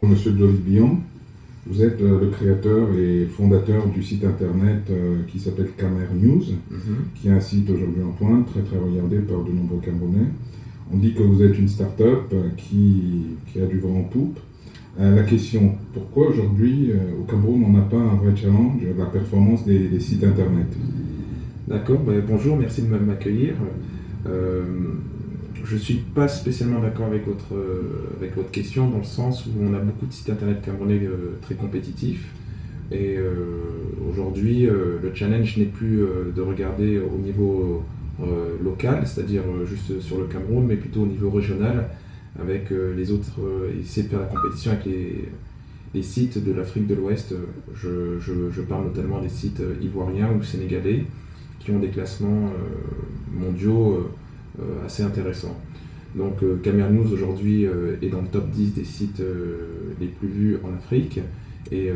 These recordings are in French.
Monsieur Loïc Billon, vous êtes le créateur et fondateur du site internet qui s'appelle Camer News, qui est un site aujourd'hui en pointe, très très regardé par de nombreux Camerounais. On dit que vous êtes une start-up qui a du vent en poupe. La question, pourquoi aujourd'hui au Cameroun on n'a pas un vrai challenge de la performance des sites internet? D'accord, bonjour, merci de m'accueillir. Je ne suis pas spécialement d'accord avec votre question, dans le sens où on a beaucoup de sites internet camerounais très compétitifs. Et aujourd'hui, le challenge n'est plus de regarder au niveau local, c'est-à-dire juste sur le Cameroun, mais plutôt au niveau régional, avec les autres, essayer de faire la compétition avec les sites de l'Afrique de l'Ouest. Je parle notamment des sites ivoiriens ou sénégalais, qui ont des classements mondiaux assez intéressants. Donc Camer News aujourd'hui est dans le top 10 des sites les plus vus en Afrique, et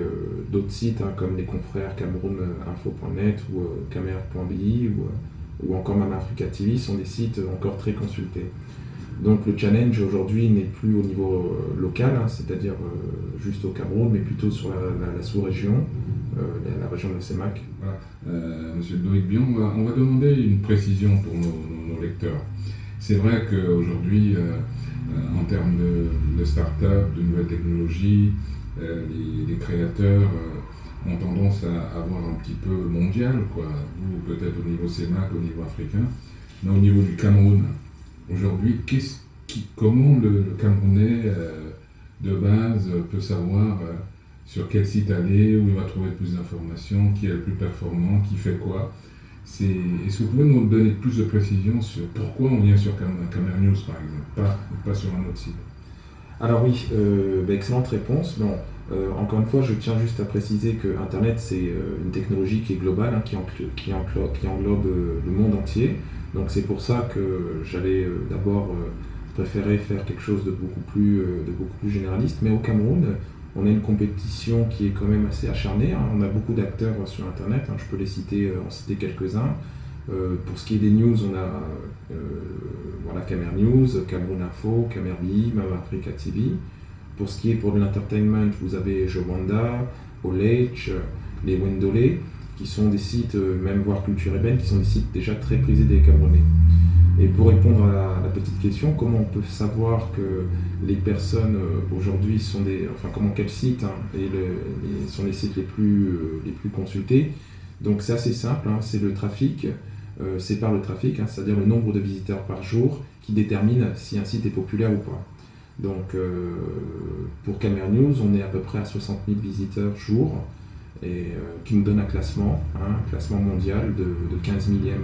d'autres sites comme les confrères camerouninfo.net ou camer.bi ou encore même Africa TV sont des sites encore très consultés. Donc le challenge aujourd'hui n'est plus au niveau local, c'est-à-dire juste au Cameroun, mais plutôt sur la sous-région, la région de la CEMAC. Voilà. Monsieur Loïc Bion, on va demander une précision pour nos lecteurs. C'est vrai qu'aujourd'hui, en termes de start-up, de nouvelles technologies, les créateurs ont tendance à avoir un petit peu mondial, quoi. Vous, peut-être au niveau CEMAC, au niveau africain, mais au niveau du Cameroun, aujourd'hui, comment le Camerounais de base peut savoir sur quel site aller, où il va trouver plus d'informations, qui est le plus performant, qui fait quoi? Est-ce que vous pouvez nous donner plus de précisions sur pourquoi on vient sur Camer News, par exemple, pas sur un autre site? Alors oui, excellente réponse. Bon, encore une fois, je tiens juste à préciser que Internet, c'est une technologie qui est globale, qui englobe le monde entier. Donc c'est pour ça que j'allais d'abord préférer faire quelque chose de beaucoup plus généraliste. Mais au Cameroun, on a une compétition qui est quand même assez acharnée. On a beaucoup d'acteurs sur Internet, je peux en citer quelques-uns. Pour ce qui est des news, on a Camer News, Cameroun Info, Camer.bi, même Africa TV. Pour ce qui est pour de l'entertainment, vous avez Jowanda, Olech, les Wendolé, qui sont des sites, même voire Culture Eben, qui sont des sites déjà très prisés des Camerounais. Et pour répondre à la petite question, comment on peut savoir que les personnes aujourd'hui quels sites sont les sites les plus consultés? Donc c'est assez simple, c'est le trafic, c'est par le trafic, c'est-à-dire le nombre de visiteurs par jour qui détermine si un site est populaire ou pas. Donc pour Camer News, on est à peu près à 60 000 visiteurs jour, et qui nous donne un classement mondial de 15 millième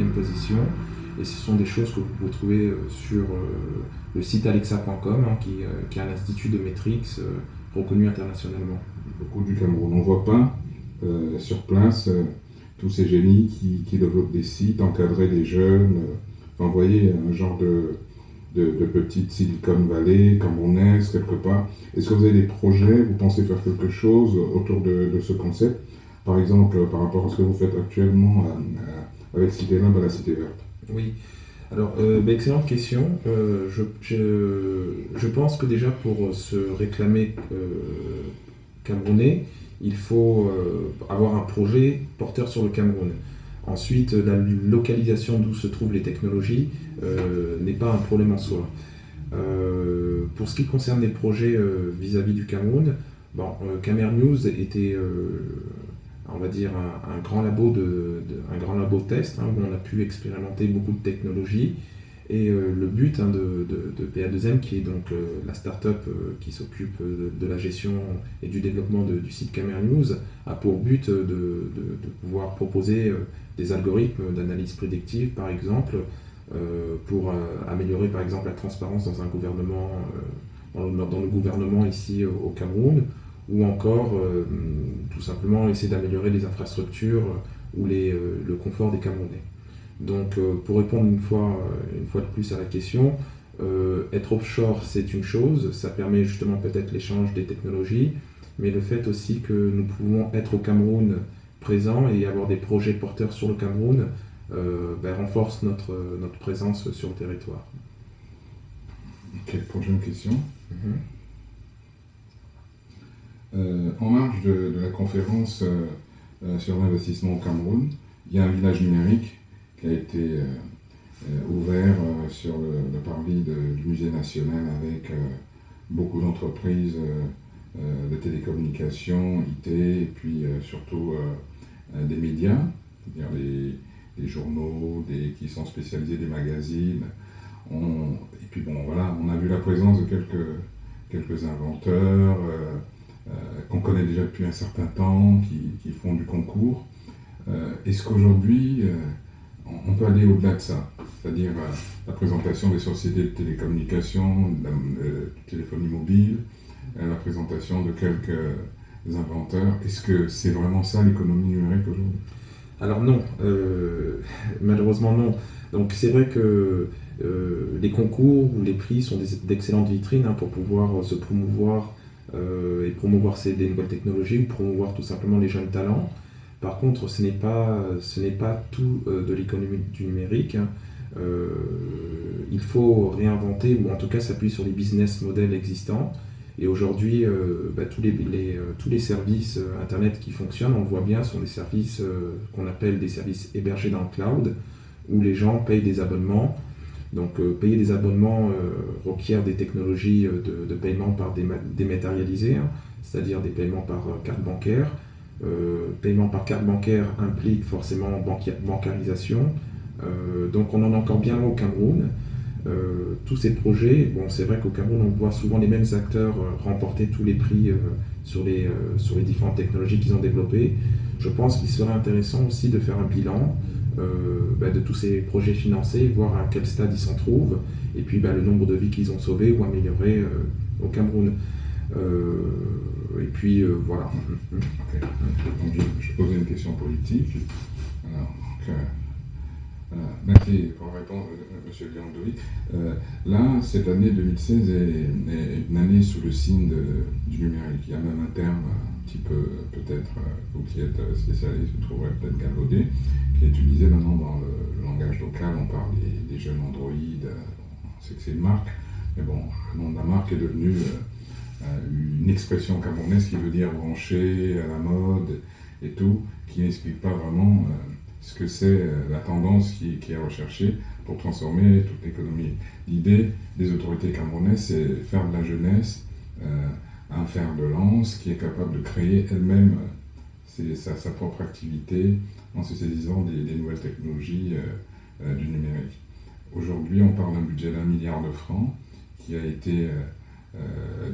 position. Et ce sont des choses que vous pouvez trouver sur le site alexa.com, qui est un institut de metrics reconnu internationalement. Beaucoup du Cameroun, on ne voit pas sur place tous ces génies qui développent des sites, encadrer des jeunes, vous voyez, un genre de petite Silicon Valley camerounaise quelque part. Est-ce que vous avez des projets, vous pensez faire quelque chose autour de ce concept? Par exemple, par rapport à ce que vous faites actuellement avec Cité Lab à la Cité Verte. Oui, alors excellente question. Je pense que déjà pour se réclamer camerounais, il faut avoir un projet porteur sur le Cameroun. Ensuite, la localisation d'où se trouvent les technologies n'est pas un problème en soi. Pour ce qui concerne les projets vis-à-vis du Cameroun, Camer News était, on va dire, un grand labo de test, où on a pu expérimenter beaucoup de technologies. Et le but de PA2M, qui est donc la start-up qui s'occupe de la gestion et du développement du site Camer News, a pour but de pouvoir proposer des algorithmes d'analyse prédictive, par exemple, pour améliorer par exemple la transparence dans un gouvernement, dans le gouvernement ici au Cameroun, ou encore tout simplement essayer d'améliorer les infrastructures ou le confort des Camerounais. Donc pour répondre une fois de plus à la question, être offshore c'est une chose, ça permet justement peut-être l'échange des technologies, mais le fait aussi que nous pouvons être au Cameroun présent et avoir des projets porteurs sur le Cameroun renforce notre présence sur le territoire. Ok. prochaine question. Mhm. En marge de la conférence sur l'investissement au Cameroun, il y a un village numérique qui a été ouvert sur le parvis du Musée national avec beaucoup d'entreprises de télécommunications, IT, et puis surtout des médias, c'est-à-dire les journaux qui sont spécialisés, des magazines. Et puis bon, voilà, on a vu la présence de quelques inventeurs qu'on connaît déjà depuis un certain temps, qui font du concours. Est-ce qu'aujourd'hui, on peut aller au-delà de ça? C'est-à-dire la présentation des sociétés de télécommunications, de téléphonie mobile, la présentation de quelques inventeurs. Est-ce que c'est vraiment ça l'économie numérique aujourd'hui? Alors non, malheureusement non. Donc c'est vrai que les concours ou les prix sont d'excellentes vitrines pour pouvoir se promouvoir et promouvoir des nouvelles technologies ou promouvoir tout simplement les jeunes talents. Par contre, ce n'est pas tout de l'économie du numérique. Il faut réinventer ou en tout cas s'appuyer sur les business models existants. Et aujourd'hui, tous les services Internet qui fonctionnent, on le voit bien, sont des services qu'on appelle des services hébergés dans le cloud, où les gens payent des abonnements. Donc payer des abonnements requiert des technologies de paiement par dématérialisé, c'est-à-dire des paiements par carte bancaire. Paiement par carte bancaire implique forcément bancarisation. Donc on en est encore bien loin au Cameroun. Tous ces projets, bon, c'est vrai qu'au Cameroun on voit souvent les mêmes acteurs remporter tous les prix sur les différentes technologies qu'ils ont développées. Je pense qu'il serait intéressant aussi de faire un bilan de tous ces projets financés, voir à quel stade ils s'en trouvent, et puis le nombre de vies qu'ils ont sauvées ou améliorées au Cameroun. Et puis voilà. Okay. Donc, je posais une question politique. Alors, merci pour la réponse, M. Liandoui. Là, cette année 2016 est une année sous le signe du numérique. Il y a même un terme un petit peu, peut-être, vous qui êtes spécialiste, vous trouverez peut-être galvaudé, qui est utilisé maintenant dans le langage local. On parle des jeunes Android, on sait que c'est une marque, mais bon, le nom de la marque est devenu une expression camerounaise qui veut dire branché, à la mode et tout, qui n'explique pas vraiment ce que c'est la tendance qui est recherchée pour transformer toute l'économie. L'idée des autorités camerounaises, c'est faire de la jeunesse un fer de lance qui est capable de créer elle-même sa propre activité en se saisissant des nouvelles technologies du numérique. Aujourd'hui, on parle d'un budget d'1 milliard de francs qui a été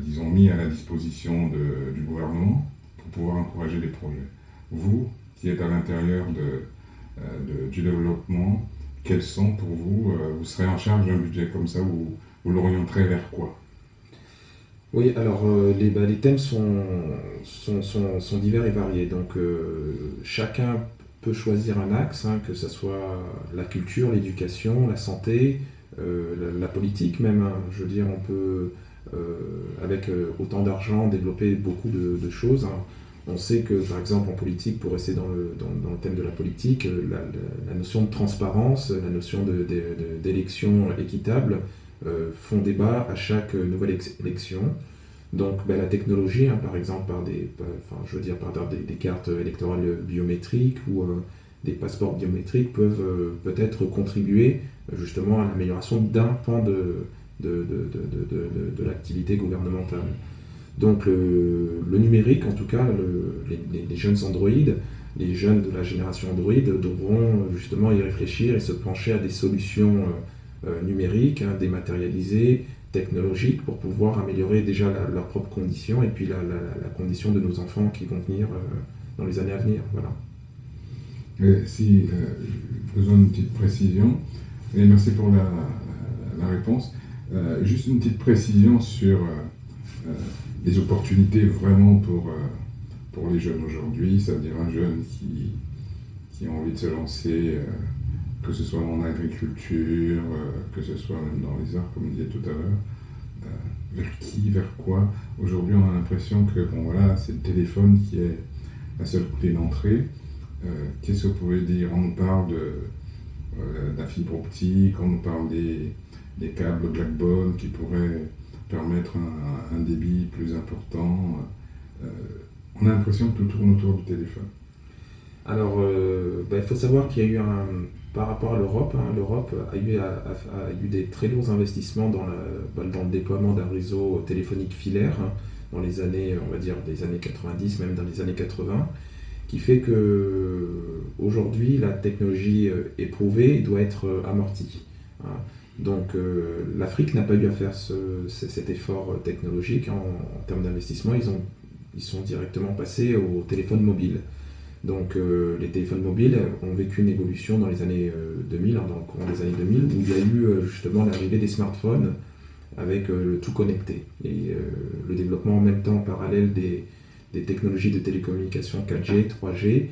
disons, mis à la disposition du gouvernement pour pouvoir encourager les projets. Vous, qui êtes à l'intérieur du développement, quels sont pour vous, vous serez en charge d'un budget comme ça, vous l'orienterez vers quoi? Oui, alors les thèmes sont divers et variés, donc chacun peut choisir un axe, que ce soit la culture, l'éducation, la santé, la politique même, je veux dire, on peut avec autant d'argent développer beaucoup de choses. On sait que par exemple en politique, pour rester dans le thème de la politique, la notion de transparence, la notion d'élection équitable font débat à chaque nouvelle élection. Donc la technologie, par exemple par des cartes électorales biométriques ou des passeports biométriques peuvent peut-être contribuer justement à l'amélioration d'un pan de l'activité gouvernementale. Donc le numérique, en tout cas, les jeunes Android, les jeunes de la génération Android devront justement y réfléchir et se pencher à des solutions numériques, dématérialisées, technologiques, pour pouvoir améliorer déjà leurs propres conditions et puis la condition de nos enfants qui vont venir dans les années à venir. Voilà. Si besoin d'une petite précision, et merci pour la réponse. Juste une petite précision sur les opportunités vraiment pour les jeunes aujourd'hui, c'est-à-dire un jeune qui a envie de se lancer, que ce soit en agriculture, que ce soit même dans les arts, comme je disais tout à l'heure, vers qui, vers quoi? Aujourd'hui, on a l'impression que c'est le téléphone qui est la seule clé d'entrée. Qu'est-ce que vous pouvez dire? On nous parle de la fibre optique, on nous parle des câbles Blackbone qui pourraient permettre un débit plus important. On a l'impression que tout tourne autour du téléphone. Alors, il faut savoir qu'il y a eu par rapport à l'Europe, l'Europe a eu des très lourds investissements dans le déploiement d'un réseau téléphonique filaire dans les années, on va dire, des années 90, même dans les années 80, qui fait que aujourd'hui la technologie éprouvée doit être amortie. Donc l'Afrique n'a pas eu à faire cet effort technologique en termes d'investissement, ils sont directement passés au téléphone mobile. Donc les téléphones mobiles ont vécu une évolution dans les années 2000, dans le courant des années 2000, où il y a eu justement l'arrivée des smartphones avec le tout connecté et le développement en même temps parallèle des technologies de télécommunication 4G, 3G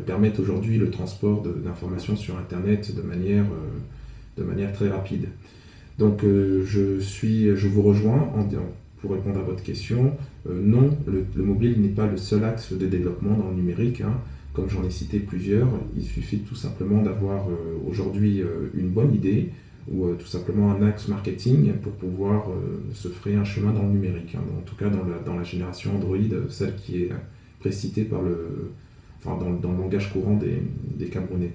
permettent aujourd'hui le transport d'informations sur Internet de manière très rapide. Donc je vous rejoins pour répondre à votre question. Non, le mobile n'est pas le seul axe de développement dans le numérique. Comme j'en ai cité plusieurs, il suffit tout simplement d'avoir aujourd'hui une bonne idée ou tout simplement un axe marketing pour pouvoir se frayer un chemin dans le numérique. En tout cas dans la génération Android, celle qui est précitée dans le langage courant des Camerounais.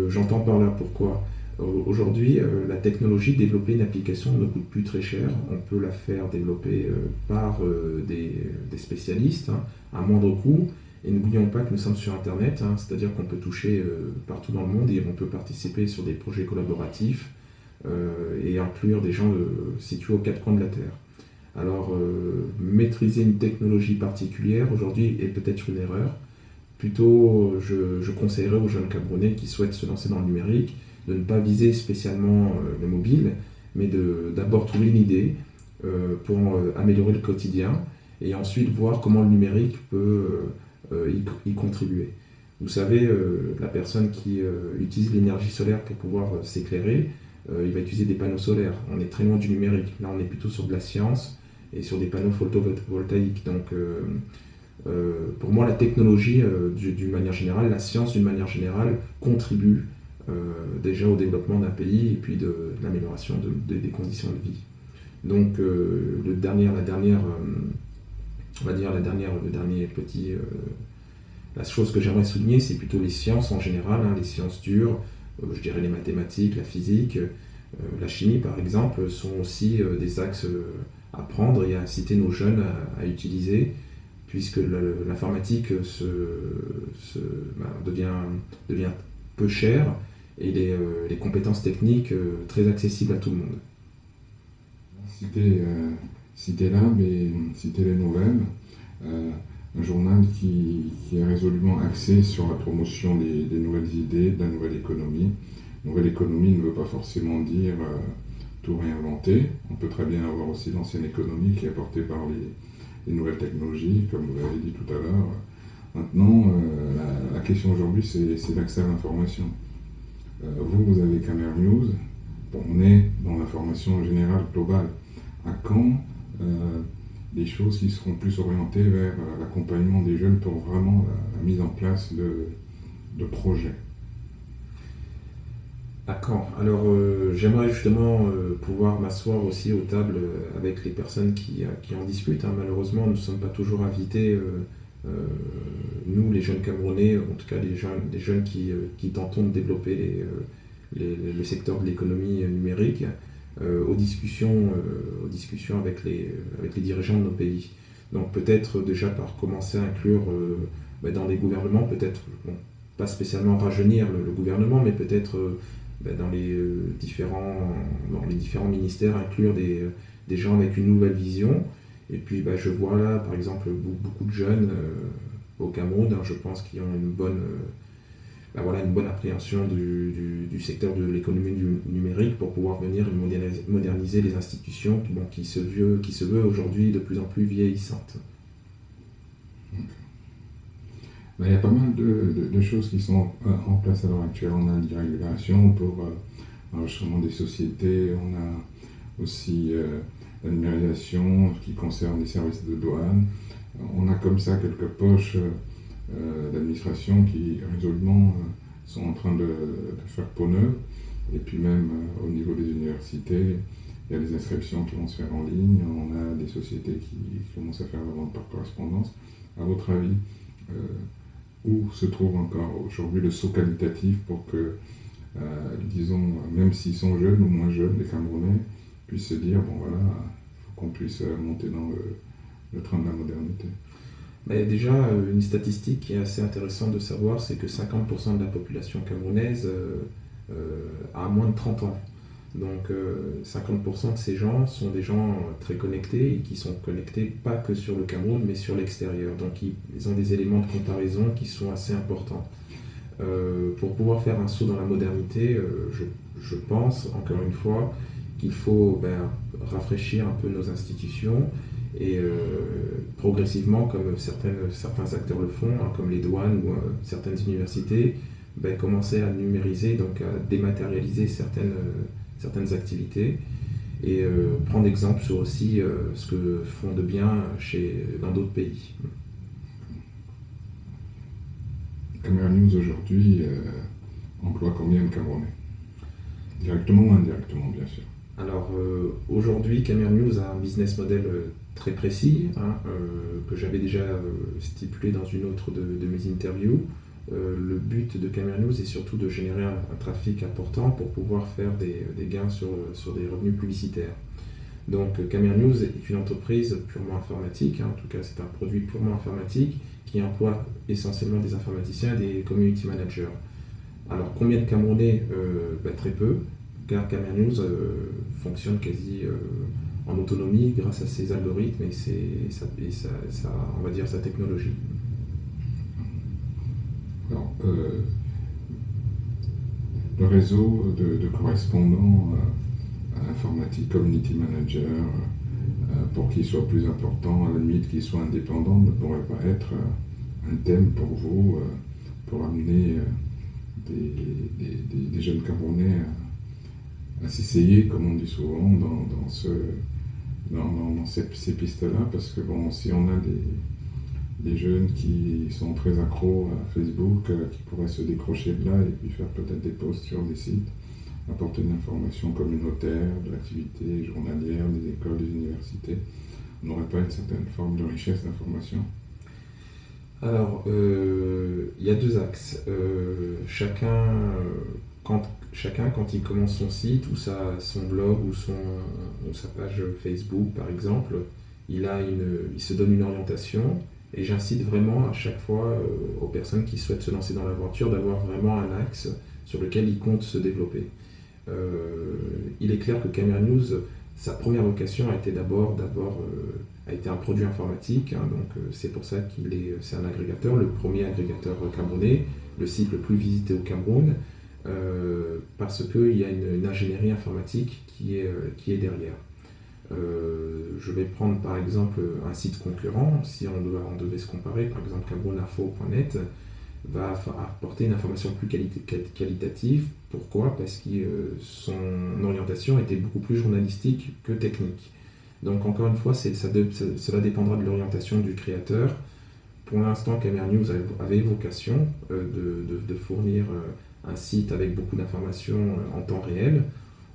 J'entends par là pourquoi. Aujourd'hui, la technologie, développer une application ne coûte plus très cher. On peut la faire développer par des spécialistes à moindre coût. Et n'oublions pas que nous sommes sur Internet, c'est-à-dire qu'on peut toucher partout dans le monde et on peut participer sur des projets collaboratifs et inclure des gens situés aux quatre coins de la Terre. Alors, maîtriser une technologie particulière aujourd'hui est peut-être une erreur. Plutôt, je conseillerais aux jeunes Camerounais qui souhaitent se lancer dans le numérique de ne pas viser spécialement le mobile, mais d'abord trouver une idée pour améliorer le quotidien et ensuite voir comment le numérique peut y contribuer. Vous savez, la personne qui utilise l'énergie solaire pour pouvoir s'éclairer, il va utiliser des panneaux solaires. On est très loin du numérique. Là, on est plutôt sur de la science et sur des panneaux photovoltaïques. Donc, pour moi, la technologie, d'une manière générale, la science, d'une manière générale, contribue déjà au développement d'un pays et puis de l'amélioration des conditions de vie. Donc la chose que j'aimerais souligner, c'est plutôt les sciences en général, les sciences dures, je dirais les mathématiques, la physique, la chimie par exemple, sont aussi des axes à prendre et à inciter nos jeunes à utiliser, puisque l'informatique devient peu chère et les compétences techniques très accessibles à tout le monde. Citer l'Ab et citer les nouvelles, un journal qui est résolument axé sur la promotion des nouvelles idées, de la nouvelle économie. Nouvelle économie ne veut pas forcément dire tout réinventer. On peut très bien avoir aussi l'ancienne économie qui est apportée par les nouvelles technologies, comme vous l'avez dit tout à l'heure. Maintenant, la question aujourd'hui, c'est l'accès à l'information. Vous avez Camer News. Bon, on est dans l'information générale globale. À quand des choses qui seront plus orientées vers l'accompagnement des jeunes pour vraiment la mise en place de projets? À quand? Alors, j'aimerais justement pouvoir m'asseoir aussi aux tables avec les personnes qui en discutent. Malheureusement, nous ne sommes pas toujours invités, nous, les jeunes Camerounais, en tout cas les jeunes qui tentons de développer le secteur de l'économie numérique, aux discussions avec les dirigeants de nos pays. Donc peut-être déjà par commencer à inclure dans les gouvernements, peut-être, pas spécialement rajeunir le gouvernement, mais peut-être dans les différents ministères, inclure des gens avec une nouvelle vision. Et puis je vois là, par exemple, beaucoup de jeunes au Cameroun, je pense, qui ont une bonne appréhension du secteur de l'économie numérique pour pouvoir venir moderniser les institutions qui se veut aujourd'hui de plus en plus vieillissantes. Il y a pas mal de choses qui sont en place à l'heure actuelle. On a des régulations pour l'enregistrement des sociétés, on a aussi la numérisation qui concerne les services de douane. On a comme ça quelques poches d'administration qui résolument sont en train de faire peau neuve. Et puis même au niveau des universités, il y a des inscriptions qui vont se faire en ligne, on a des sociétés qui commencent à faire la vente par correspondance. À votre avis, où se trouve encore aujourd'hui le saut qualitatif pour que, disons, même s'ils sont jeunes ou moins jeunes, les Camerounais puissent se dire, bon voilà, il faut qu'on puisse monter dans le train de la modernité. Mais déjà, une statistique qui est assez intéressante de savoir, c'est que 50% de la population camerounaise a moins de 30 ans. Donc 50% de ces gens sont des gens très connectés et qui sont connectés pas que sur le Cameroun mais sur l'extérieur. Donc ils ont des éléments de comparaison qui sont assez importants. Pour pouvoir faire un saut dans la modernité, je pense encore une fois qu'il faut rafraîchir un peu nos institutions et progressivement, comme certains acteurs le font, hein, comme les douanes ou certaines universités, commencer à numériser, donc à dématérialiser certaines activités et prendre exemple sur aussi ce que font de bien dans d'autres pays. Caméra News aujourd'hui emploie combien de Camerounais? Directement ou indirectement, bien sûr. Alors aujourd'hui, Caméra News a un business model très précis, hein, que j'avais déjà stipulé dans une autre de mes interviews. Le but de Caméra News est surtout de générer un trafic important pour pouvoir faire des gains sur des revenus publicitaires. Donc Caméra News est une entreprise purement informatique, hein, en tout cas c'est un produit purement informatique qui emploie essentiellement des informaticiens et des community managers. Alors combien de Camerounais? Très peu, car Caméra News fonctionne quasi en autonomie grâce à ses algorithmes et on va dire sa technologie. Alors, le réseau de correspondants informatiques, community managers, pour qu'ils soient plus importants, à la limite qu'ils soient indépendants, ne pourrait pas être un thème pour vous, pour amener des jeunes Camerounais à s'essayer, comme on dit souvent, dans ces pistes-là, parce que bon, si on a des jeunes qui sont très accros à Facebook, qui pourraient se décrocher de là et puis faire peut-être des posts sur des sites, apporter de l'information communautaire, de l'activité journalière, des écoles, des universités, on n'aurait pas une certaine forme de richesse d'information? Alors, il y a deux axes. Chacun, quand il commence son site ou son blog ou sa page Facebook, par exemple, il se donne une orientation. Et j'incite vraiment à chaque fois aux personnes qui souhaitent se lancer dans l'aventure d'avoir vraiment un axe sur lequel ils comptent se développer. Il est clair que Caméra News, sa première vocation a été a été un produit informatique, hein, donc c'est pour ça c'est un agrégateur, le premier agrégateur camerounais, le site le plus visité au Cameroun, parce qu'il y a une ingénierie informatique qui est derrière. Je vais prendre par exemple un site concurrent, si on devait se comparer, par exemple camerounafo.net va apporter une information plus qualitative. Pourquoi? Parce que son orientation était beaucoup plus journalistique que technique. Donc encore une fois, cela dépendra de l'orientation du créateur. Pour l'instant, Caméra News avait vocation de fournir un site avec beaucoup d'informations en temps réel.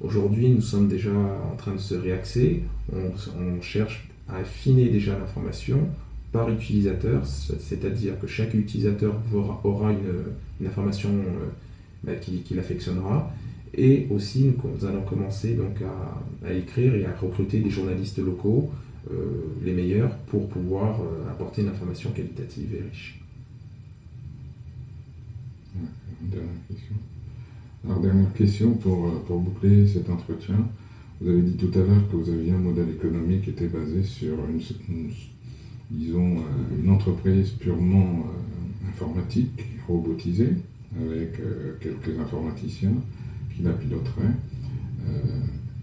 Aujourd'hui, nous sommes déjà en train de se réaxer. On cherche à affiner déjà l'information par utilisateur, c'est-à-dire que chaque utilisateur aura une information qu'il affectionnera. Et aussi, nous allons commencer donc à écrire et à recruter des journalistes locaux, les meilleurs, pour pouvoir apporter une information qualitative et riche. Dernière question. Alors, dernière question pour boucler cet entretien. Vous avez dit tout à l'heure que vous aviez un modèle économique qui était basé sur une entreprise purement informatique, robotisée, avec quelques informaticiens qui la piloteraient.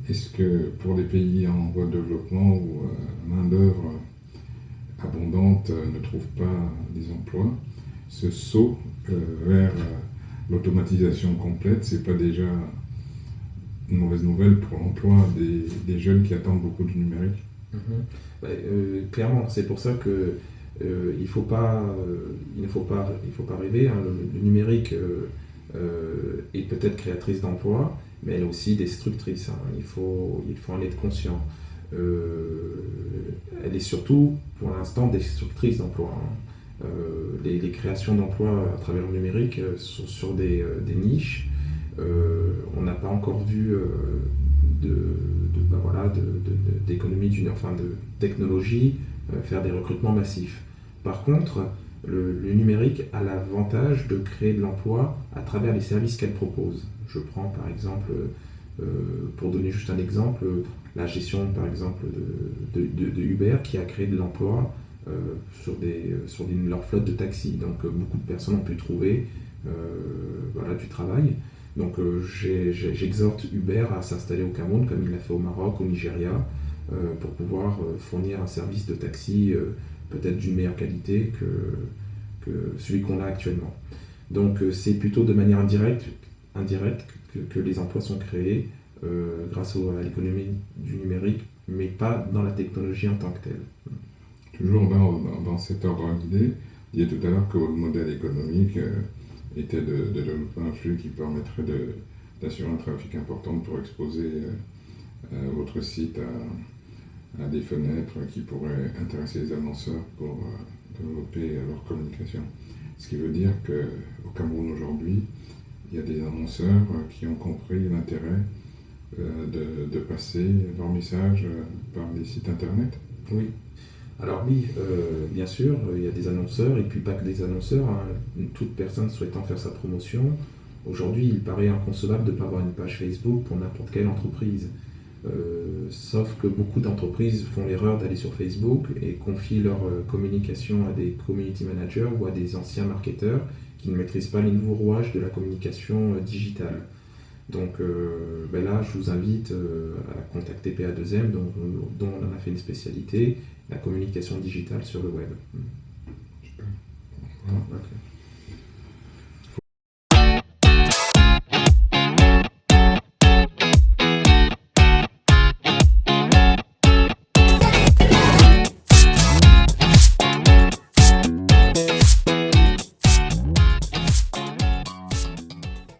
Est-ce que pour les pays en voie de développement où main-d'œuvre abondante ne trouve pas des emplois, ce saut vers l'automatisation complète, c'est pas déjà une mauvaise nouvelle pour l'emploi des jeunes qui attendent beaucoup du numérique? Clairement, c'est pour ça que il ne faut pas rêver. Hein. Le numérique est peut-être créatrice d'emplois, mais elle est aussi destructrice, hein. Il faut en être conscient. Elle est surtout, pour l'instant, destructrice d'emplois, hein. Les créations d'emplois à travers le numérique sont sur des niches. On n'a pas encore vu d'économie, enfin de technologie faire des recrutements massifs. Par contre, le numérique a l'avantage de créer de l'emploi à travers les services qu'elle propose. Je prends par exemple, pour donner juste un exemple, la gestion par exemple de Uber qui a créé de l'emploi sur leur flotte de taxis. Donc beaucoup de personnes ont pu trouver du travail. Donc j'exhorte Uber à s'installer au Cameroun comme il l'a fait au Maroc, au Nigeria, pour pouvoir fournir un service de taxi peut-être d'une meilleure qualité que celui qu'on a actuellement. Donc c'est plutôt de manière indirecte que les emplois sont créés grâce à l'économie du numérique, mais pas dans la technologie en tant que telle. Toujours dans cet ordre d'idée, il y a tout à l'heure que votre modèle économique était de développer un flux qui permettrait d'assurer un trafic important pour exposer votre site à des fenêtres qui pourraient intéresser les annonceurs pour développer leur communication. Ce qui veut dire qu'au Cameroun aujourd'hui, il y a des annonceurs qui ont compris l'intérêt de passer leur message par des sites internet. Oui. Alors oui, bien sûr, il y a des annonceurs, et puis pas que des annonceurs, hein. Toute personne souhaitant faire sa promotion. Aujourd'hui, il paraît inconcevable de ne pas avoir une page Facebook pour n'importe quelle entreprise. Sauf que beaucoup d'entreprises font l'erreur d'aller sur Facebook et confient leur communication à des community managers ou à des anciens marketeurs qui ne maîtrisent pas les nouveaux rouages de la communication digitale. Donc là, je vous invite à contacter PA2M, dont on en a fait une spécialité, la communication digitale sur le web.